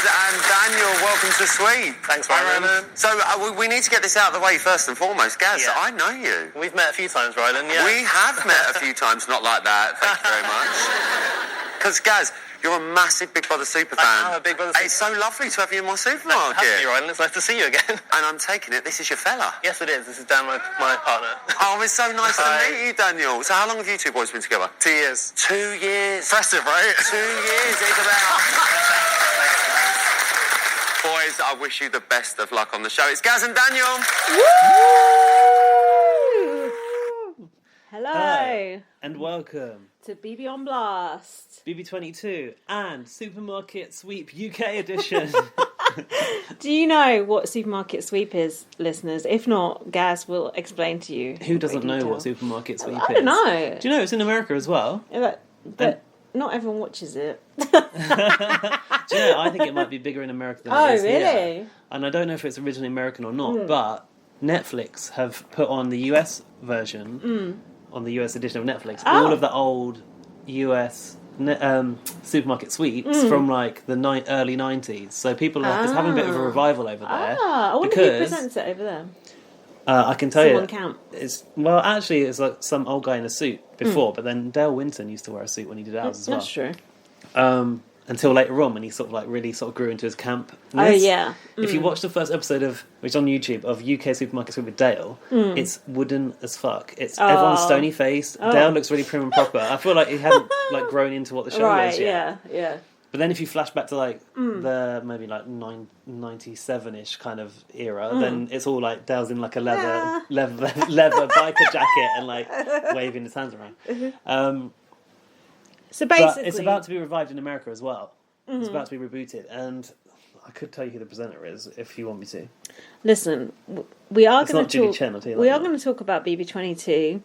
and Daniel, welcome to Sweet. Thanks, Rylan. So we need to get this out of the way first and foremost. Gaz, Yeah. I know you. We've met a few times, Rylan, yeah. We have met a few times, not like that, thank you very much. Because, Gaz, you're a massive Big Brother super fan. I am a Big Brother super It's so lovely to have you in my supermarket. Thanks for having me, Rylan. It's nice to see you again. And I'm taking it, this is your fella. Yes, it is. This is Dan, my partner. Oh, it's so nice Hi. to meet you, Daniel. So how long have you two boys been together? 2 years. 2 years. Impressive, right? 2 years, Isabel. Boys, I wish you the best of luck on the show. It's Gaz and Daniel. Hello. Hello and welcome To BB on Blast. BB22 and Supermarket Sweep UK edition. Do you know what Supermarket Sweep is, listeners? If not, Gaz will explain to you. Who doesn't know what Supermarket Sweep is? I don't know. Do you know it's in America as well? But not everyone watches it. Do you know, I think it might be bigger in America than it is really? here. And I don't know if it's originally American or not, but Netflix have put on the US version, on the US edition of Netflix, all of the old US supermarket sweeps from like the early 90s. So people are it's having a bit of a revival over there. I wonder who presents it over there. I can tell Someone you, count. it's actually it's like some old guy in a suit before, but then Dale Winton used to wear a suit when he did ours as well. That's true. Until later on when he sort of like really sort of grew into his camp. Oh, yeah. If you watch the first episode of, which is on YouTube, of UK Supermarket Sweep with Dale, it's wooden as fuck. It's everyone's stony faced. Dale looks really prim and proper. I feel like he hadn't like grown into what the show was yet. yeah. But then if you flash back to like the maybe like 97-ish kind of era, then it's all like Dale's in like a leather biker jacket and like waving his hands around. So basically, But it's about to be revived in America as well. It's about to be rebooted, and I could tell you who the presenter is if you want me to. listen, we are It's going not to Judy talk. Chen, I'll tell you We that are now. going to talk about BB22.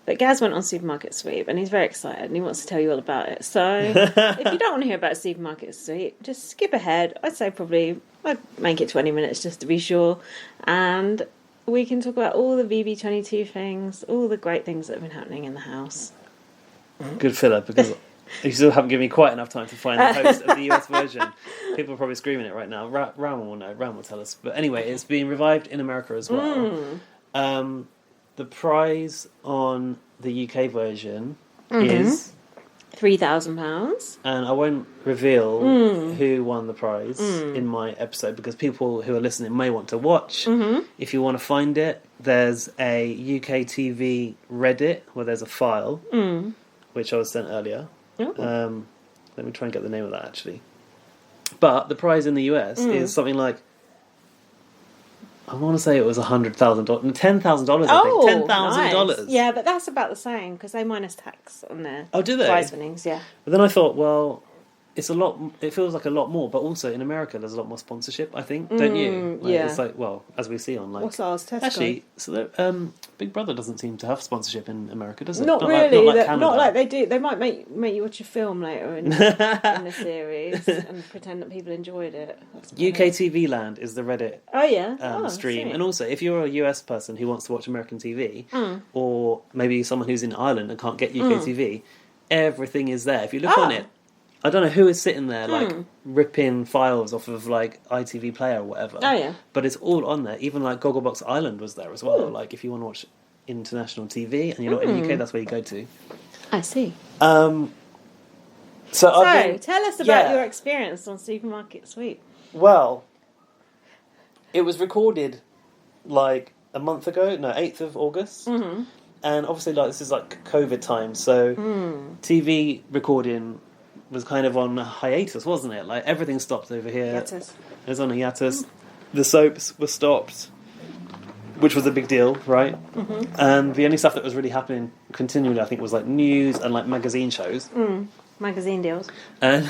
But Gaz went on Supermarket Sweep and he's very excited and he wants to tell you all about it. So if you don't want to hear about Supermarket Sweep, just skip ahead. I'd say I'd make it 20 minutes just to be sure. And we can talk about all the BB22 things, all the great things that have been happening in the house. Good filler, because you still haven't given me quite enough time to find the host of the US version. People are probably screaming it right now. Ram will know. Ram will tell us. But anyway, it's being revived in America as well. The prize on the UK version is... £3,000. And I won't reveal who won the prize in my episode because people who are listening may want to watch. If you want to find it, there's a UK TV Reddit where there's a file, which I was sent earlier. Let me try and get the name of that actually. But the prize in the US is something like, I want to say it was $100,000, $10,000. I think $10,000. Nice. Yeah, but that's about the same because they minus tax on their Oh, do they? prize winnings. Yeah. But then I thought, well, it's a lot. It feels like a lot more, but also in America, there's a lot more sponsorship. I think, don't you? Like, yeah. It's like, well, as we see on like. What's ours? Tesco. Actually, so Big Brother doesn't seem to have sponsorship in America, does it? Not Like, really. not like Canada. Not like they do. They might make you watch a film later in the series and pretend that people enjoyed it. UK TV Land is the Reddit Oh yeah. stream, sweet. and also if you're a US person who wants to watch American TV, or maybe someone who's in Ireland and can't get UK TV, everything is there. If you look on it. I don't know who is sitting there like ripping files off of like ITV Player or whatever. Oh yeah. But it's all on there. Even like Gogglebox Island was there as well. Like if you want to watch international TV and you're not in the UK, that's where you go to. I see. So Tell us about your experience on Supermarket Sweep. Well, it was recorded like a month ago. No, 8th of August. And obviously, like this is like COVID time, so TV recording was kind of on a hiatus, wasn't it? Like everything stopped over here. Hiatus. It was on a hiatus. The soaps were stopped, which was a big deal, right? And the only stuff that was really happening continually, I think, was like news and like magazine shows. Magazine deals. And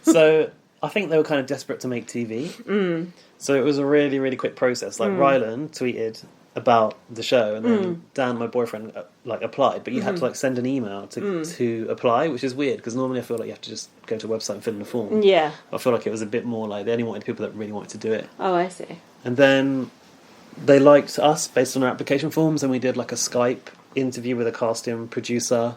so I think they were kind of desperate to make TV. So it was a really, really quick process. Like Rylan tweeted about the show, and then Dan, my boyfriend, like applied, but you had to like send an email to apply, which is weird because normally I feel like you have to just go to a website and fill in a form. Yeah. I feel like it was a bit more like they only wanted people that really wanted to do it. Oh, I see. And then they liked us based on our application forms, and we did like a Skype interview with a casting producer,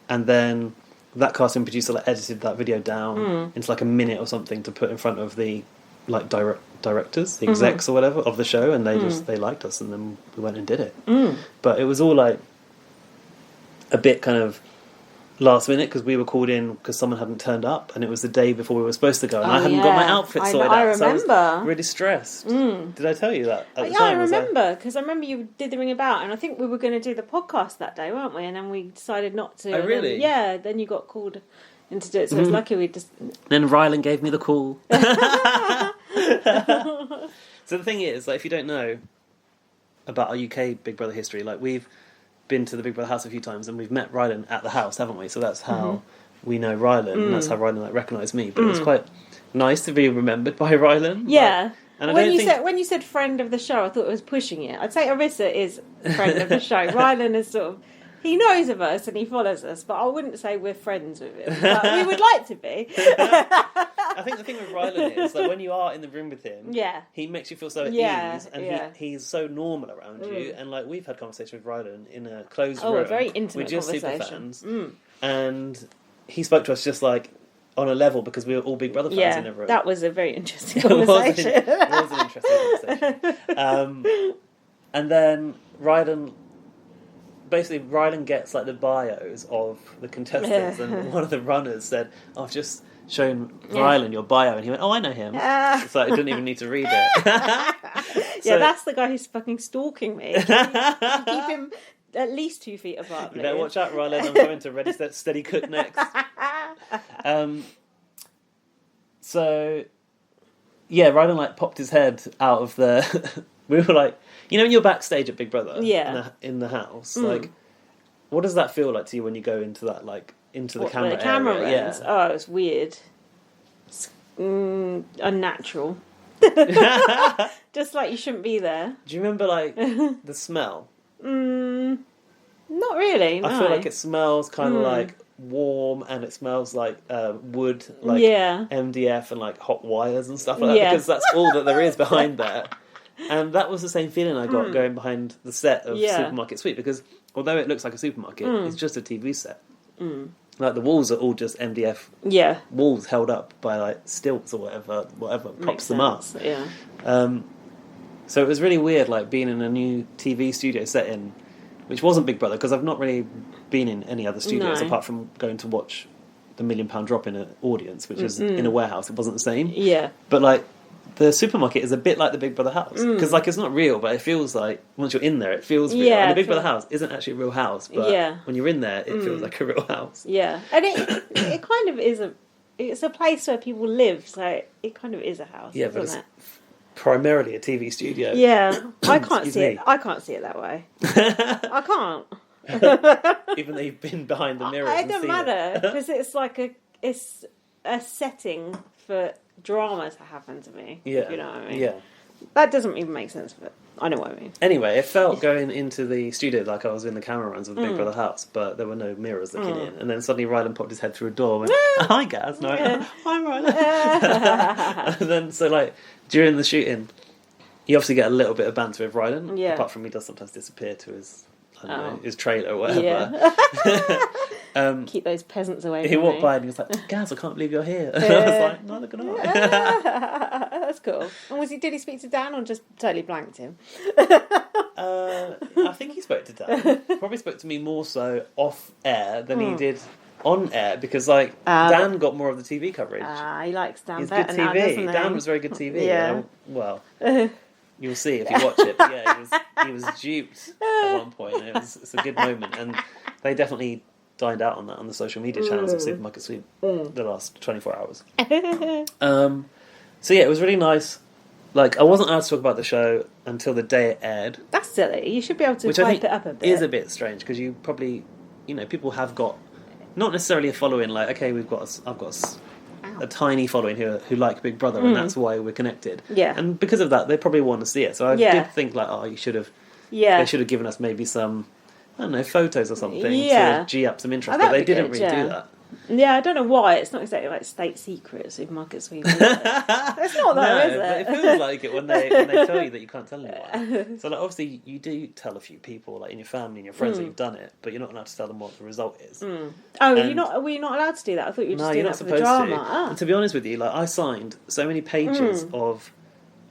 and then that casting producer like edited that video down into like a minute or something to put in front of the like directors, the execs or whatever of the show, and they liked us, and then we went and did it. But it was all like a bit kind of last minute because we were called in because someone hadn't turned up, and it was the day before we were supposed to go, and I hadn't got my outfit sorted out. So I was really stressed. Did I tell you that at the time? I remember, because I remember you dithering about, and I think we were going to do the podcast that day, weren't we? And then we decided not to. Oh, really? Then you got called in to do it, so it's lucky we just... Then Rylan gave me the call. So the thing is, like, if you don't know about our UK Big Brother history, like, we've been to the Big Brother house a few times, and we've met Rylan at the house, haven't we? So that's how we know Rylan, and that's how Rylan like recognised me. But it was quite nice to be remembered by Rylan. Yeah. Like, and when you said friend of the show, I thought it was pushing it. I'd say Arissa is friend of the show. Rylan is sort of, he knows of us and he follows us, but I wouldn't say we're friends with him. But we would like to be. I think the thing with Rylan is that when you are in the room with him, he makes you feel so at ease, and he's so normal around you. And like, we've had conversations with Rylan in a closed room, a very intimate with just conversation. superfans, and he spoke to us just like on a level because we were all Big Brother fans in the room. That was a very interesting conversation. It was an interesting conversation. And then Rylan gets like the bios of the contestants, and one of the runners said, "I've just shown Rylan your bio," and he went, "Oh, I know him." So I didn't even need to read it. So, that's the guy who's fucking stalking me. Keep him at least 2 feet apart. You better watch out, Rylan. I'm coming to Ready, Set, Steady, Cook next. So yeah, Rylan like popped his head out of the. We were like, you know, when you're backstage at Big Brother, in the house, like, what does that feel like to you when you go into that, like, into the camera camera area? rooms? Oh, it's weird. It's unnatural. Just like you shouldn't be there. Do you remember, like, the smell? Not really, no. I feel like it smells kind of like warm, and it smells like wood, like MDF and like hot wires and stuff like that, because that's all that there is behind there. And that was the same feeling I got going behind the set of Supermarket Sweep, because although it looks like a supermarket, it's just a TV set. Like, the walls are all just MDF walls held up by like stilts or whatever props them up. Yeah. So it was really weird, like, being in a new TV studio setting, which wasn't Big Brother, because I've not really been in any other studios apart from going to watch the £1 Million Drop in an audience, which was in a warehouse. It wasn't the same. Yeah. But like, the supermarket is a bit like the Big Brother house, because like, it's not real, but it feels like once you're in there, it feels real. And the Big Brother house isn't actually a real house, but when you're in there, it feels like a real house. Yeah, and it kind of is it's a place where people live, so it kind of is a house. Yeah, but it's primarily a TV studio. Yeah, I can't see it. I can't see it that way. I can't. Even though you've been behind the mirrors. It doesn't matter, because it's like it's a setting for drama to happen to me. Yeah. If you know what I mean. Yeah. That doesn't even make sense, but I know what I mean. Anyway, it felt going into the studio like I was in the camera runs of the Big Brother house, but there were no mirrors looking in. And then suddenly Rylan popped his head through a door and went, "Hi, Gaz." No, "I'm Rylan." And then, so like, during the shooting, you obviously get a little bit of banter with Rylan, apart from he does sometimes disappear to his, I don't know, his trailer or whatever. Keep those peasants away He from walked me. by and he was like, "Gaz, I can't believe you're here." And I was like, "Neither can I." That's cool. And did he speak to Dan, or just totally blanked him? I think he spoke to Dan. Probably spoke to me more so off air than he did on air, because like, Dan got more of the TV coverage. He likes Dan He's better good now, TV. doesn't he? Dan was very good TV. Yeah. Well, you'll see if you watch it. But yeah, he was duped at one point. It's a good moment, and they definitely dined out on that on the social media channels of Supermarket Sweep the last 24 hours. So yeah, it was really nice. Like, I wasn't allowed to talk about the show until the day it aired. That's silly. You should be able to which I think it up a bit. is a bit strange, because you probably, you know, people have got not necessarily a following. Like, okay, I've got a tiny following who like Big Brother, and that's why we're connected. Yeah, and because of that, they probably want to see it. So I did think like, oh, you should have. Yeah, they should have given us maybe some, I don't know, photos or something to G up some interest, but they didn't really do that. Yeah, I don't know why. It's not exactly like state secret supermarket sweep. Is it? It's not though, is but it? it feels like it when they tell you that you can't tell anyone. So like, obviously you do tell a few people, like in your family and your friends, that you've done it, but you're not allowed to tell them what the result is. Oh, And- were you not allowed to do that? I thought you were just No, doing you're that not for the supposed drama. to. Ah. And to be honest with you, like I signed so many pages of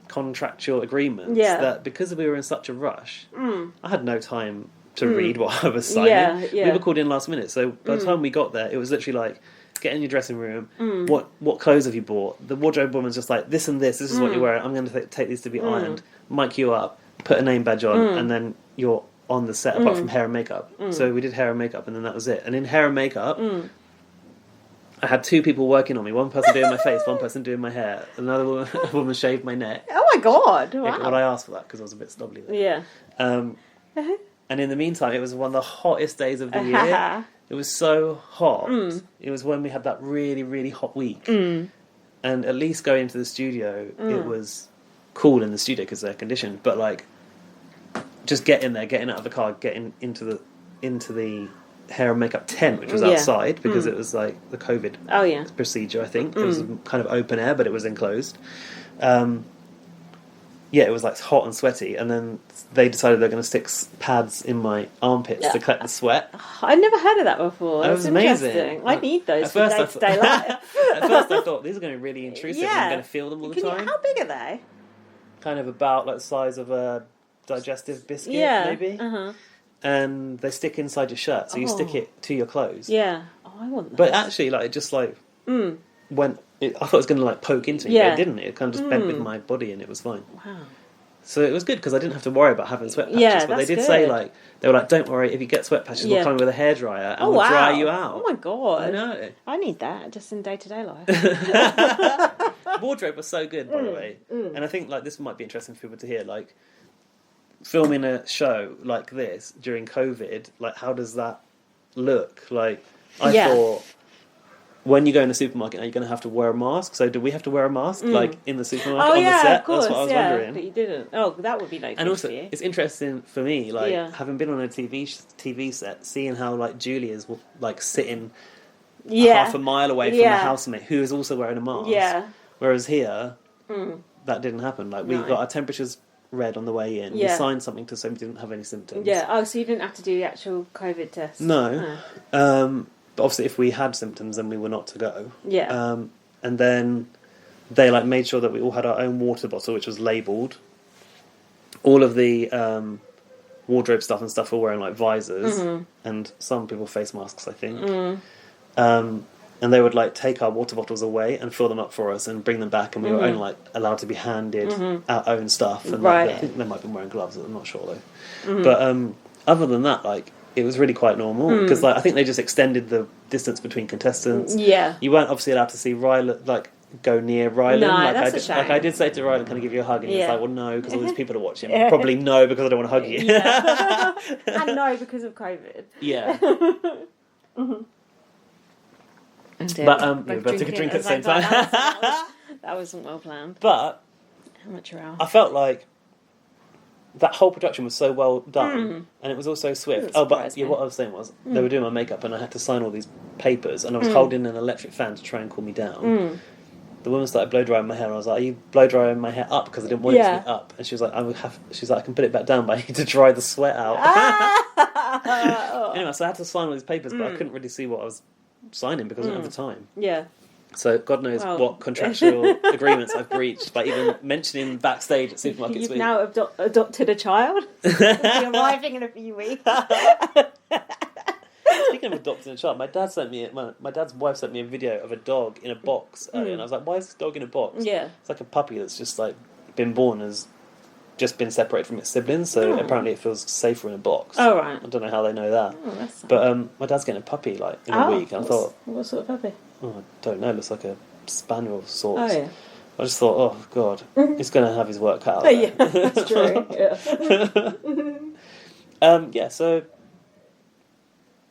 contractual agreements Yeah. that because we were in such a rush, I had no time to read what I was signing. Yeah, yeah. We were called in last minute, so by the time we got there, it was literally like, get in your dressing room. What clothes have you bought? The wardrobe woman's just like, this and this. This is what you're wearing. I'm going to take these to be ironed. Mic you up. Put a name badge on, and then you're on the set. Apart from hair and makeup, so we did hair and makeup, and then that was it. And in hair and makeup, I had 2 people working on me. One person doing my face, one person doing my hair. Another woman shaved my neck. Oh my god! Wow. But I asked for that because I was a bit stubbly there. Yeah. And in the meantime, it was one of the hottest days of the year. It was so hot. It was when we had that really, really hot week. And at least going into the studio, it was cool in the studio because they're conditioned. But like, just getting there, getting out of the car, getting into the hair and makeup tent, which was outside because it was like the COVID procedure, I think. It was kind of open air, but it was enclosed. Yeah, it was like hot and sweaty, and then they decided they're going to stick pads in my armpits to collect the sweat. I'd never heard of that before. That was That's amazing. interesting. I need those At for first day-to-day life. At first I thought, these are going to be really intrusive and I'm going to feel them all the time. How big are they? Kind of about like the size of a digestive biscuit, maybe. And they stick inside your shirt, so you stick it to your clothes. Yeah. Oh, I want that. But actually, like, it just like went... I thought it was going to like poke into me, but it didn't. It kind of just bent with my body and it was fine. Wow. So it was good because I didn't have to worry about having sweat patches. Yeah, but they that's did say, good. like, they were like, don't worry, if you get sweat patches, we'll come in with a hairdryer and we'll dry you out. Oh my god. I know. I need that just in day-to-day life. Wardrobe was so good, by the way. And I think like this might be interesting for people to hear. Like, filming a show like this during COVID, like, how does that look? Like, I thought, when you go in a supermarket, are you going to have to wear a mask? So do we have to wear a mask, like, in the supermarket on the set? Of course, That's what I was wondering. But you didn't. Oh, that would be no good And also, for you. it's interesting for me, like, having been on a TV set, seeing how, like, Julia's, like, sitting half a mile away from the housemate, who is also wearing a mask. Yeah. Whereas here, that didn't happen. Like, we got our temperatures read on the way in. We signed something to say we didn't have any symptoms. Yeah. Oh, so you didn't have to do the actual COVID test? No. But obviously, if we had symptoms, then we were not to go. Yeah. And then they, like, made sure that we all had our own water bottle, which was labelled. All of the wardrobe stuff and stuff were wearing, like, visors. And some people face masks, I think. And they would, like, take our water bottles away and fill them up for us and bring them back, and we were only, like, allowed to be handed our own stuff. And like, I think they might have been wearing gloves, I'm not sure though. But other than that, like, it was really quite normal because, like, I think they just extended the distance between contestants. Yeah. You weren't obviously allowed to see Rylan, like, go near Rylan. No, like, that's a shame. Like, I did say to Rylan, can I give you a hug? And he was like, well, no, because all these people are watching. Yeah. Probably no, because I don't want to hug you. Yeah. And no, because of COVID. Yeah. But we both took a drink at the same time. time. That wasn't well planned. But Amateur hour. I felt like that whole production was so well done, and it was all so swift. That But surprised yeah, me. what I was saying was they were doing my makeup, and I had to sign all these papers, and I was holding an electric fan to try and cool me down. The woman started blow drying my hair, and I was like, "Are you blow drying my hair up?" Because I didn't want it to be up. And she was like, She's like, "I can put it back down, but I need to dry the sweat out." Anyway, so I had to sign all these papers, but I couldn't really see what I was signing because I didn't have the time. Yeah. So God knows Well. what contractual agreements I've breached by even mentioning backstage at Supermarket You've Sweep. now adopted a child. You'll be arriving in a few weeks. Speaking of adopting a child, my dad's wife sent me a video of a dog in a box earlier, and I was like, "Why is this dog in a box?" Yeah. It's like a puppy that's just like been born, has just been separated from its siblings, so apparently it feels safer in a box. Oh, right. I don't know how they know that. Oh, that's But my dad's getting a puppy like in a week, and I thought, what sort of puppy? oh, I don't know, it looks like a spaniel of sorts. Oh, yeah. I just thought, oh God, he's going to have his work cut out. Oh, yeah, that's true. Yeah. So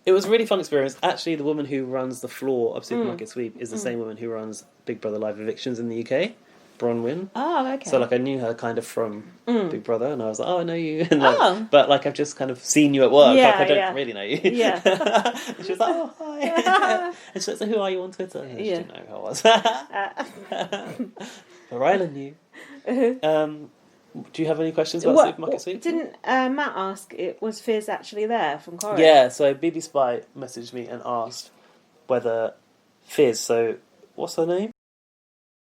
it was a really fun experience. Actually, the woman who runs the floor of Supermarket Sweep is the same woman who runs Big Brother Live Evictions in the UK. Bronwyn. Oh, okay. So like I knew her kind of from Big Brother, and I was like, oh, I know you. And, like, Oh. but like I've just kind of seen you at work. Yeah, like I don't yeah. really know you. Yeah. And she was like, oh, hi. And she was like, so who are you on Twitter? And she Yeah. didn't know who I was. But Rylan knew. Do you have any questions about Supermarket Sweep? Didn't Matt ask, was Fizz actually there from Corrie? Yeah, so BB Spy messaged me and asked whether Fizz, so what's her name?